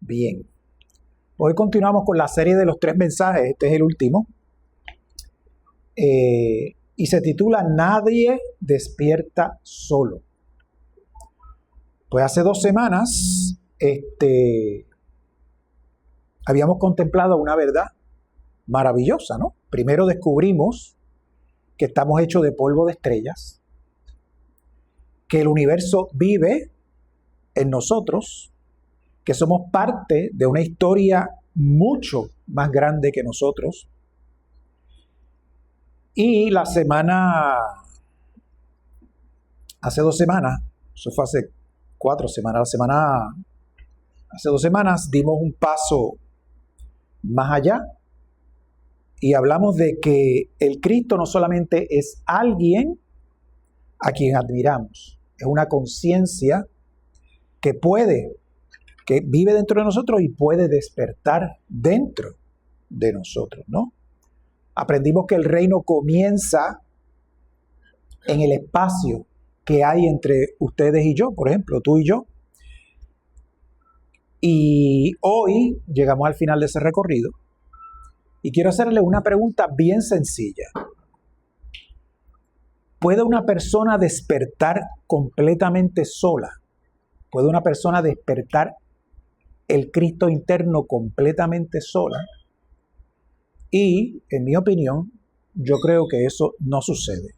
Bien. Hoy continuamos con la serie de los 3 mensajes. Este es el último. Y se titula Nadie despierta solo. Pues hace 2 semanas habíamos contemplado una verdad maravillosa, ¿no? Primero descubrimos que estamos hechos de polvo de estrellas, que el universo vive en nosotros, que somos parte de una historia mucho más grande que nosotros. Y hace 2 semanas, eso fue hace 4 semanas, hace 2 semanas dimos un paso más allá y hablamos de que el Cristo no solamente es alguien a quien admiramos, es una conciencia que vive dentro de nosotros y puede despertar dentro de nosotros, ¿no? Aprendimos que el reino comienza en el espacio que hay entre ustedes y yo, por ejemplo, tú y yo. Y hoy llegamos al final de ese recorrido y quiero hacerle una pregunta bien sencilla. ¿Puede una persona despertar completamente sola? ¿Puede una persona despertar el Cristo interno completamente sola? Y, en mi opinión, yo creo que eso no sucede.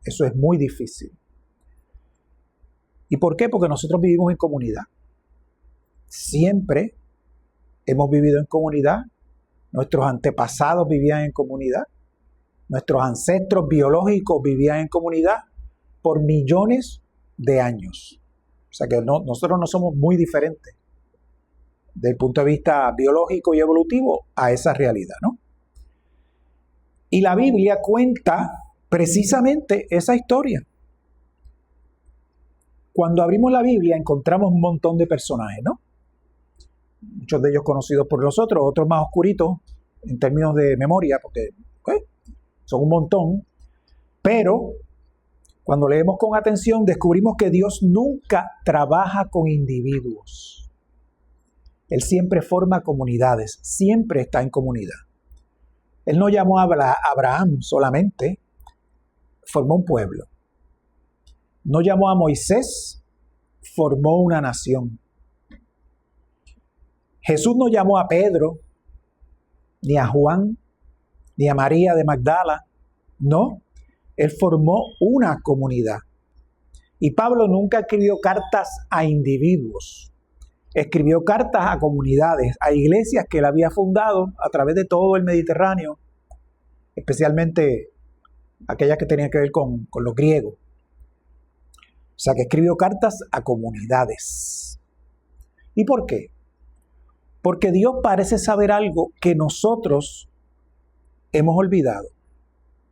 Eso es muy difícil. ¿Y por qué? Porque nosotros vivimos en comunidad. Siempre hemos vivido en comunidad. Nuestros antepasados vivían en comunidad. Nuestros ancestros biológicos vivían en comunidad por millones de años. O sea que nosotros no somos muy diferentes desde el punto de vista biológico y evolutivo a esa realidad, ¿no? Y la Biblia cuenta precisamente esa historia. Cuando abrimos la Biblia encontramos un montón de personajes, ¿no? Muchos de ellos conocidos por nosotros, otros más oscuritos en términos de memoria, porque son un montón. Pero cuando leemos con atención descubrimos que Dios nunca trabaja con individuos. Él siempre forma comunidades, siempre está en comunidad. Él no llamó a Abraham solamente, formó un pueblo. No llamó a Moisés, formó una nación. Jesús no llamó a Pedro, ni a Juan, ni a María de Magdala. No, Él formó una comunidad. Y Pablo nunca escribió cartas a individuos. Escribió cartas a comunidades, a iglesias que él había fundado a través de todo el Mediterráneo, especialmente aquellas que tenían que ver con los griegos. O sea, que escribió cartas a comunidades. ¿Y por qué? Porque Dios parece saber algo que nosotros hemos olvidado,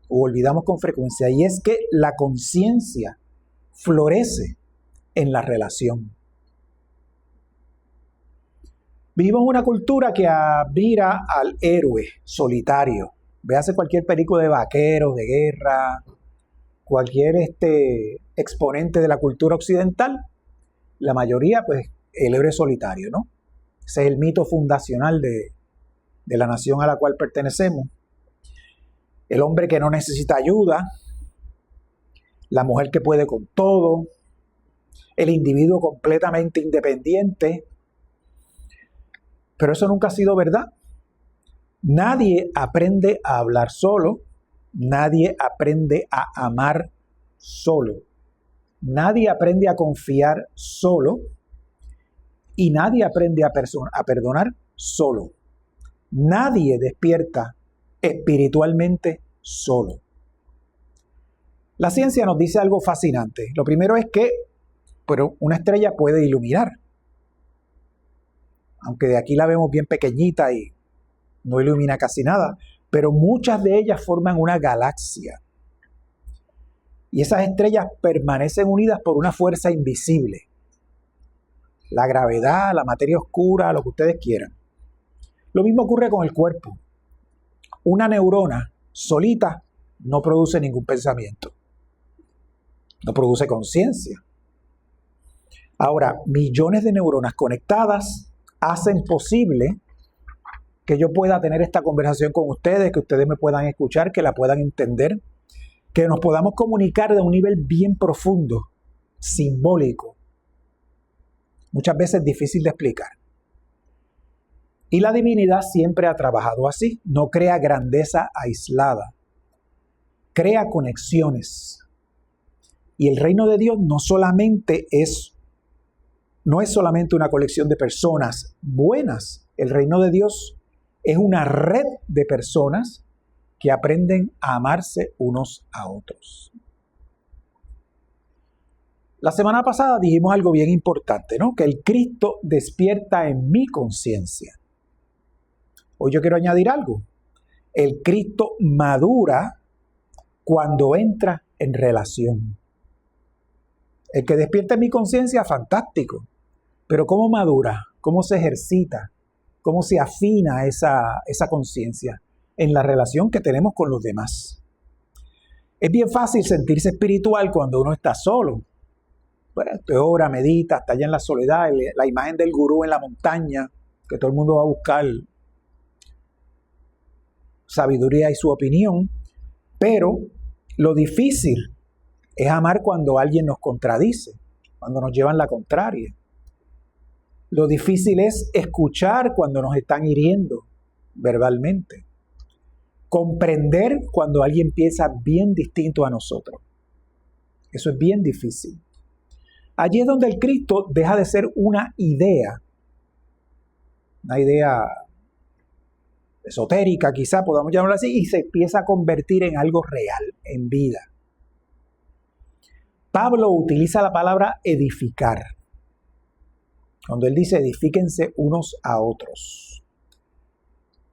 o olvidamos con frecuencia, y es que la conciencia florece en la relación. Vivimos una cultura que admira al héroe solitario. Véase cualquier película de vaqueros, de guerra, cualquier exponente de la cultura occidental, la mayoría, pues, el héroe solitario, ¿no? Ese es el mito fundacional de la nación a la cual pertenecemos. El hombre que no necesita ayuda, la mujer que puede con todo, el individuo completamente independiente. Pero eso nunca ha sido verdad. Nadie aprende a hablar solo, nadie aprende a amar solo, nadie aprende a confiar solo y nadie aprende a perdonar solo. Nadie despierta espiritualmente solo. La ciencia nos dice algo fascinante. Lo primero es que una estrella puede iluminar. Aunque de aquí la vemos bien pequeñita y no ilumina casi nada, pero muchas de ellas forman una galaxia. Y esas estrellas permanecen unidas por una fuerza invisible. La gravedad, la materia oscura, lo que ustedes quieran. Lo mismo ocurre con el cuerpo. Una neurona solita no produce ningún pensamiento. No produce conciencia. Ahora, millones de neuronas conectadas hacen posible que yo pueda tener esta conversación con ustedes, que ustedes me puedan escuchar, que la puedan entender, que nos podamos comunicar de un nivel bien profundo, simbólico, muchas veces difícil de explicar. Y la divinidad siempre ha trabajado así, no crea grandeza aislada, crea conexiones. Y el reino de Dios no es solamente una colección de personas buenas, el reino de Dios es una red de personas que aprenden a amarse unos a otros. La semana pasada dijimos algo bien importante, ¿no? Que el Cristo despierta en mi conciencia. Hoy yo quiero añadir algo. El Cristo madura cuando entra en relación. El que despierta en mi conciencia, fantástico. Pero ¿cómo madura? ¿Cómo se ejercita? ¿Cómo se afina esa conciencia? En la relación que tenemos con los demás. Es bien fácil sentirse espiritual cuando uno está solo. Bueno, te ora, medita, está allá en la soledad, la imagen del gurú en la montaña, que todo el mundo va a buscar sabiduría y su opinión. Pero lo difícil es amar cuando alguien nos contradice, cuando nos llevan la contraria. Lo difícil es escuchar cuando nos están hiriendo verbalmente. Comprender cuando alguien piensa bien distinto a nosotros. Eso es bien difícil. Allí es donde el Cristo deja de ser una idea esotérica quizá, podamos llamarlo así, y se empieza a convertir en algo real, en vida. Pablo utiliza la palabra edificar. Cuando él dice edifíquense unos a otros.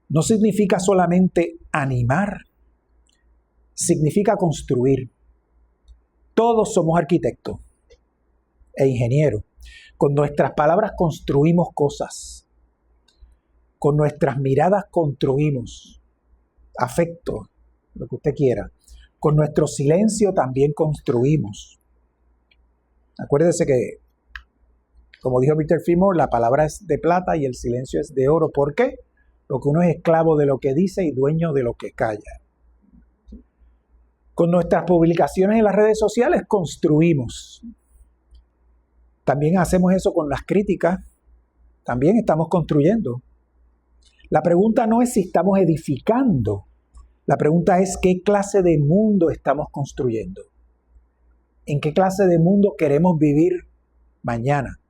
No significa solamente animar, significa construir. Todos somos arquitectos e ingenieros. Con nuestras palabras construimos cosas. Con nuestras miradas construimos afecto, lo que usted quiera. Con nuestro silencio también construimos. Acuérdese que, como dijo Peter Fillmore, la palabra es de plata y el silencio es de oro. ¿Por qué? Porque uno es esclavo de lo que dice y dueño de lo que calla. Con nuestras publicaciones en las redes sociales construimos. También hacemos eso con las críticas. También estamos construyendo. La pregunta no es si estamos edificando. La pregunta es qué clase de mundo estamos construyendo. ¿En qué clase de mundo queremos vivir mañana?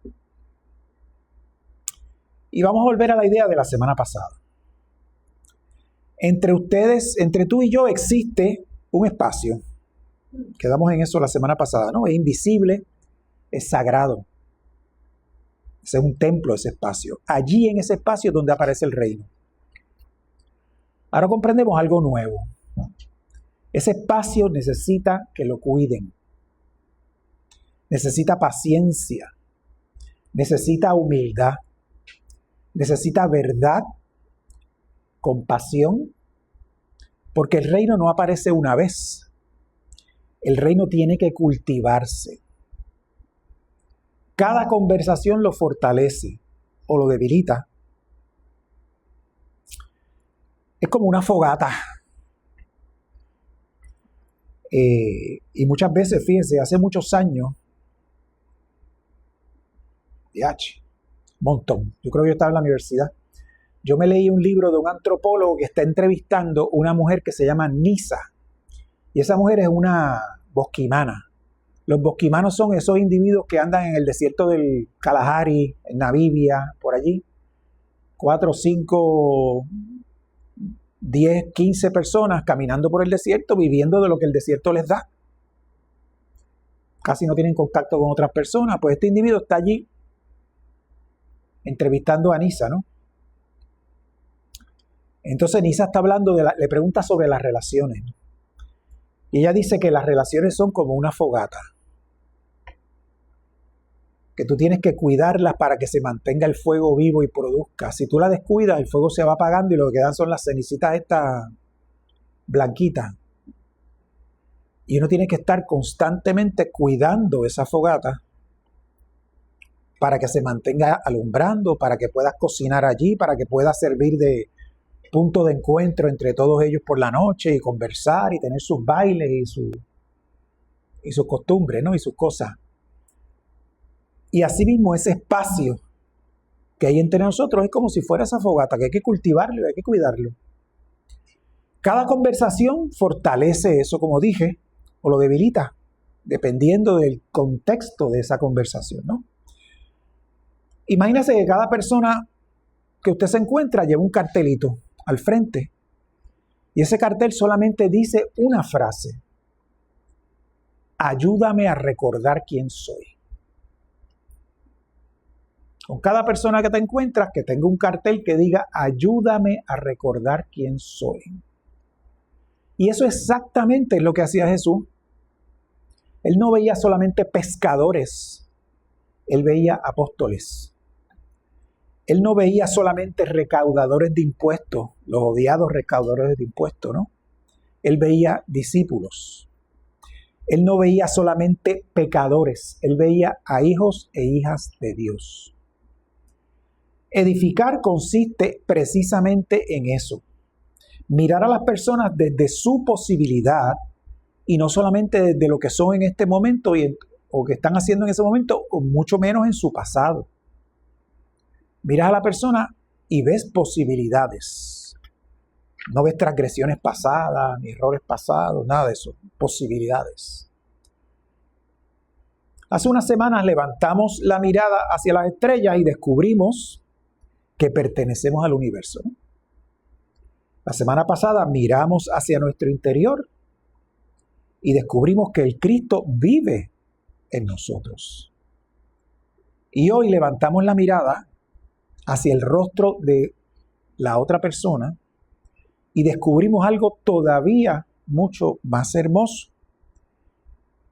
Y vamos a volver a la idea de la semana pasada. Entre ustedes, entre tú y yo existe un espacio. Quedamos en eso la semana pasada, ¿no? Es invisible, es sagrado. Ese es un templo, ese espacio. Allí en ese espacio es donde aparece el reino. Ahora comprendemos algo nuevo. Ese espacio necesita que lo cuiden. Necesita paciencia. Necesita humildad. Necesita verdad, compasión, porque el reino no aparece una vez. El reino tiene que cultivarse. Cada conversación lo fortalece o lo debilita. Es como una fogata. Y muchas veces, fíjense, hace muchos años, montón. Yo creo que yo estaba en la universidad. Yo me leí un libro de un antropólogo que está entrevistando una mujer que se llama Nisa. Y esa mujer es una bosquimana. Los bosquimanos son esos individuos que andan en el desierto del Kalahari, en Namibia, por allí. 4, 5, 10, 15 personas caminando por el desierto, viviendo de lo que el desierto les da. Casi no tienen contacto con otras personas. Pues este individuo está allí entrevistando a Nisa, ¿no? Entonces Nisa está hablando le pregunta sobre las relaciones. Y ella dice que las relaciones son como una fogata. Que tú tienes que cuidarlas para que se mantenga el fuego vivo y produzca. Si tú la descuidas, el fuego se va apagando y lo que quedan son las cenicitas estas blanquitas. Y uno tiene que estar constantemente cuidando esa fogata para que se mantenga alumbrando, para que puedas cocinar allí, para que pueda servir de punto de encuentro entre todos ellos por la noche y conversar y tener sus bailes y sus costumbres, ¿no? Y sus cosas. Y asimismo ese espacio que hay entre nosotros es como si fuera esa fogata, que hay que cultivarlo y hay que cuidarlo. Cada conversación fortalece eso, como dije, o lo debilita, dependiendo del contexto de esa conversación, ¿no? Imagínese que cada persona que usted se encuentra lleva un cartelito al frente y ese cartel solamente dice una frase: ayúdame a recordar quién soy. Con cada persona que te encuentras que tenga un cartel que diga ayúdame a recordar quién soy. Y eso exactamente es lo que hacía Jesús. Él no veía solamente pescadores, él veía apóstoles. Él no veía solamente recaudadores de impuestos, los odiados recaudadores de impuestos, ¿no? Él veía discípulos. Él no veía solamente pecadores, él veía a hijos e hijas de Dios. Edificar consiste precisamente en eso. Mirar a las personas desde su posibilidad y no solamente desde lo que son en este momento o que están haciendo en ese momento, o mucho menos en su pasado. Miras a la persona y ves posibilidades. No ves transgresiones pasadas, ni errores pasados, nada de eso. Posibilidades. Hace unas semanas levantamos la mirada hacia las estrellas y descubrimos que pertenecemos al universo, ¿no? La semana pasada miramos hacia nuestro interior y descubrimos que el Cristo vive en nosotros. Y hoy levantamos la mirada hacia el rostro de la otra persona y descubrimos algo todavía mucho más hermoso.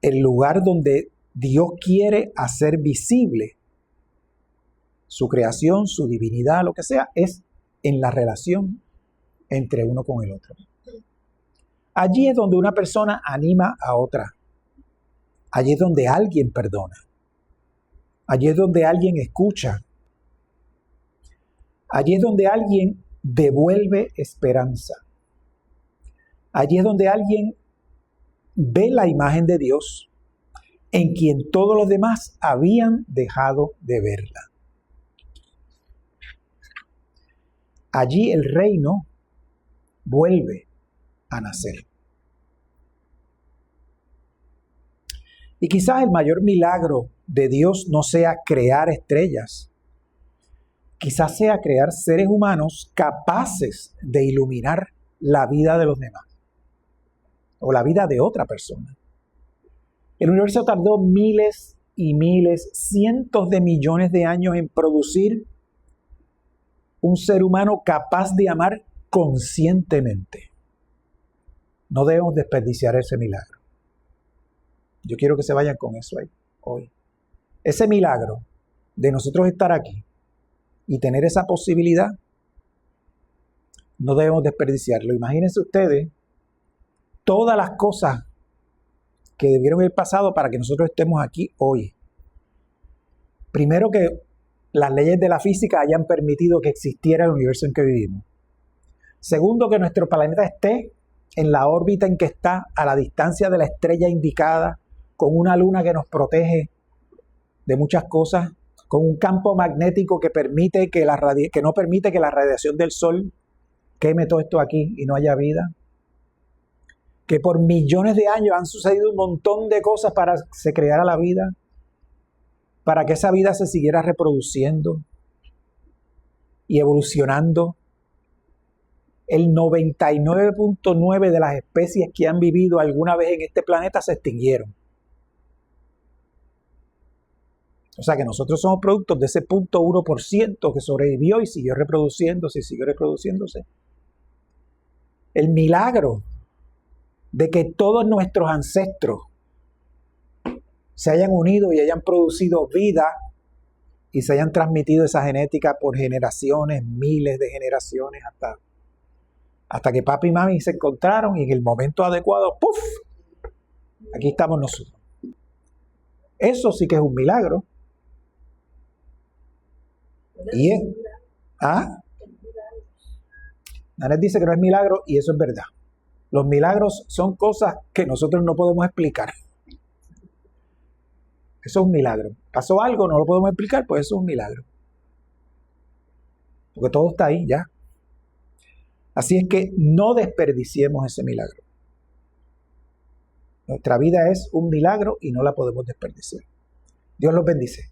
El lugar donde Dios quiere hacer visible su creación, su divinidad, lo que sea, es en la relación entre uno con el otro. Allí es donde una persona anima a otra. Allí es donde alguien perdona. Allí es donde alguien escucha. Allí es donde alguien devuelve esperanza. Allí es donde alguien ve la imagen de Dios en quien todos los demás habían dejado de verla. Allí el reino vuelve a nacer. Y quizás el mayor milagro de Dios no sea crear estrellas. Quizás sea crear seres humanos capaces de iluminar la vida de los demás o la vida de otra persona. El universo tardó miles y miles, cientos de millones de años en producir un ser humano capaz de amar conscientemente. No debemos desperdiciar ese milagro. Yo quiero que se vayan con eso ahí, hoy. Ese milagro de nosotros estar aquí y tener esa posibilidad, no debemos desperdiciarlo. Imagínense ustedes todas las cosas que debieron haber pasado para que nosotros estemos aquí hoy. Primero, que las leyes de la física hayan permitido que existiera el universo en que vivimos. Segundo, que nuestro planeta esté en la órbita en que está, a la distancia de la estrella indicada, con una luna que nos protege de muchas cosas, con un campo magnético que no permite que la radiación del sol queme todo esto aquí y no haya vida. Que por millones de años han sucedido un montón de cosas para que se creara la vida, para que esa vida se siguiera reproduciendo y evolucionando. El 99.9% de las especies que han vivido alguna vez en este planeta se extinguieron. O sea que nosotros somos productos de ese 0.1% que sobrevivió y siguió reproduciéndose y siguió reproduciéndose. El milagro de que todos nuestros ancestros se hayan unido y hayan producido vida y se hayan transmitido esa genética por generaciones, miles de generaciones, hasta que papi y mami se encontraron y en el momento adecuado, ¡puf!, aquí estamos nosotros. Eso sí que es un milagro. Y es, Nanette dice que no es milagro y eso es verdad. Los milagros son cosas que nosotros no podemos explicar. Eso es un milagro. Pasó algo, no lo podemos explicar, pues eso es un milagro. Porque todo está ahí ya. Así es que no desperdiciemos ese milagro. Nuestra vida es un milagro y no la podemos desperdiciar. Dios los bendice.